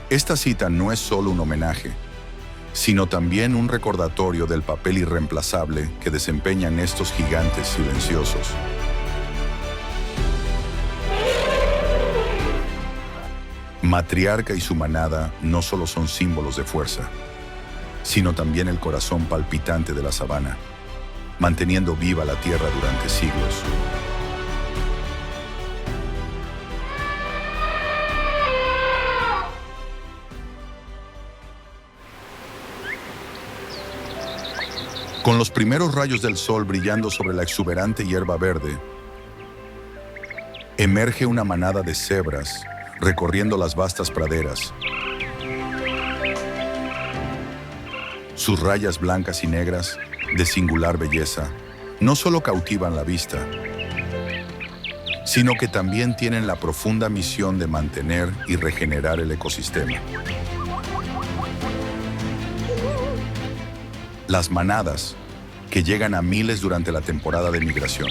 Esta cita no es solo un homenaje, sino también un recordatorio del papel irreemplazable que desempeñan estos gigantes silenciosos. Matriarca y su manada no solo son símbolos de fuerza, sino también el corazón palpitante de la sabana, manteniendo viva la tierra durante siglos. Con los primeros rayos del sol brillando sobre la exuberante hierba verde, emerge una manada de cebras recorriendo las vastas praderas. Sus rayas blancas y negras, de singular belleza, no solo cautivan la vista, sino que también tienen la profunda misión de mantener y regenerar el ecosistema. Las manadas, que llegan a miles durante la temporada de migración,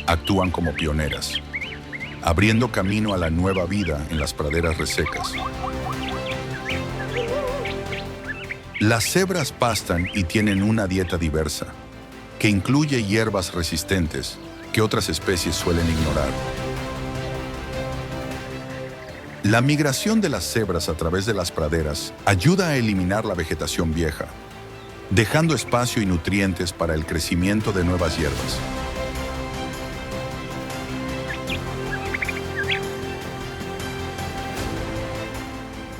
actúan como pioneras, abriendo camino a la nueva vida en las praderas resecas. Las cebras pastan y tienen una dieta diversa, que incluye hierbas resistentes que otras especies suelen ignorar. La migración de las cebras a través de las praderas ayuda a eliminar la vegetación vieja, dejando espacio y nutrientes para el crecimiento de nuevas hierbas.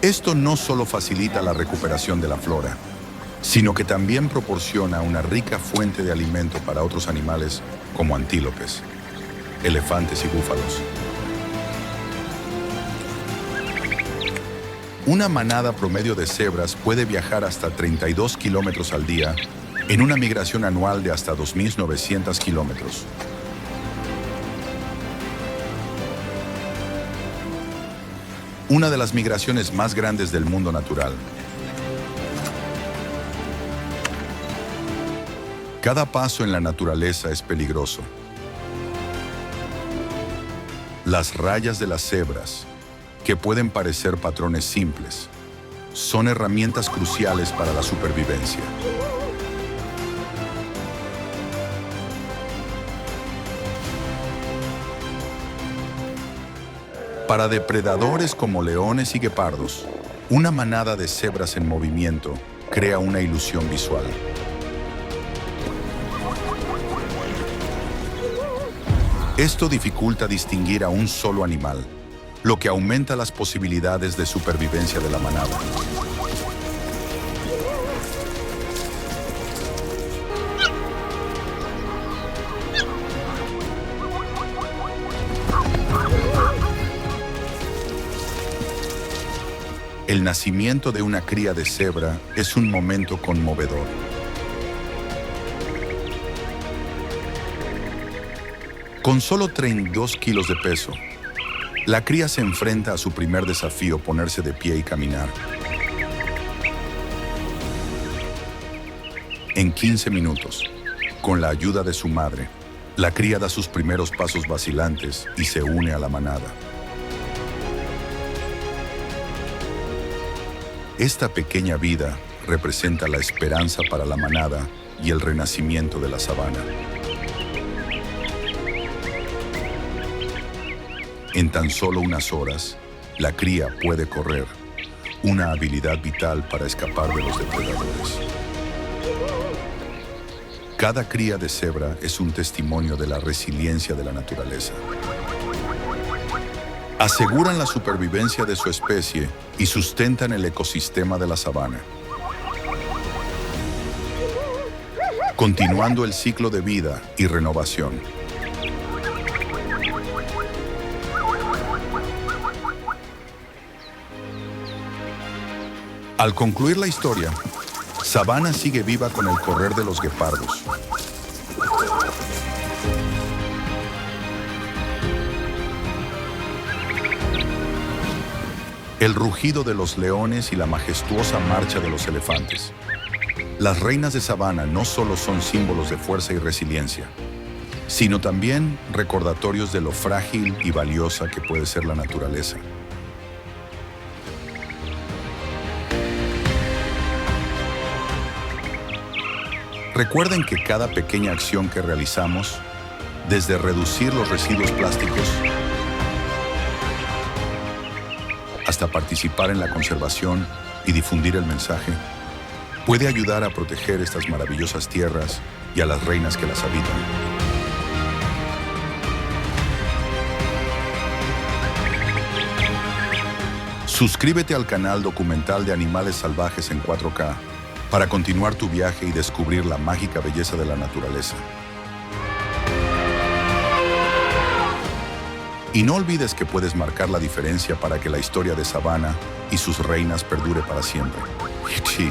Esto no solo facilita la recuperación de la flora, sino que también proporciona una rica fuente de alimento para otros animales como antílopes, elefantes y búfalos. Una manada promedio de cebras puede viajar hasta 32 kilómetros al día en una migración anual de hasta 2.900 kilómetros. Una de las migraciones más grandes del mundo natural. Cada paso en la naturaleza es peligroso. Las rayas de las cebras, que pueden parecer patrones simples, son herramientas cruciales para la supervivencia. Para depredadores como leones y guepardos, una manada de cebras en movimiento crea una ilusión visual. Esto dificulta distinguir a un solo animal, lo que aumenta las posibilidades de supervivencia de la manada. El nacimiento de una cría de cebra es un momento conmovedor. Con solo 32 kilos de peso, la cría se enfrenta a su primer desafío: ponerse de pie y caminar. En 15 minutos, con la ayuda de su madre, la cría da sus primeros pasos vacilantes y se une a la manada. Esta pequeña vida representa la esperanza para la manada y el renacimiento de la sabana. En tan solo unas horas, la cría puede correr, una habilidad vital para escapar de los depredadores. Cada cría de cebra es un testimonio de la resiliencia de la naturaleza. Aseguran la supervivencia de su especie y sustentan el ecosistema de la sabana. Continuando el ciclo de vida y renovación. Al concluir la historia, Sabana sigue viva con el correr de los guepardos. El rugido de los leones y la majestuosa marcha de los elefantes. Las reinas de sabana no solo son símbolos de fuerza y resiliencia, sino también recordatorios de lo frágil y valiosa que puede ser la naturaleza. Recuerden que cada pequeña acción que realizamos, desde reducir los residuos plásticos hasta participar en la conservación y difundir el mensaje, puede ayudar a proteger estas maravillosas tierras y a las reinas que las habitan. Suscríbete al canal documental de Animales Salvajes en 4K para continuar tu viaje y descubrir la mágica belleza de la naturaleza. Y no olvides que puedes marcar la diferencia para que la historia de Sabana y sus reinas perdure para siempre. Sí.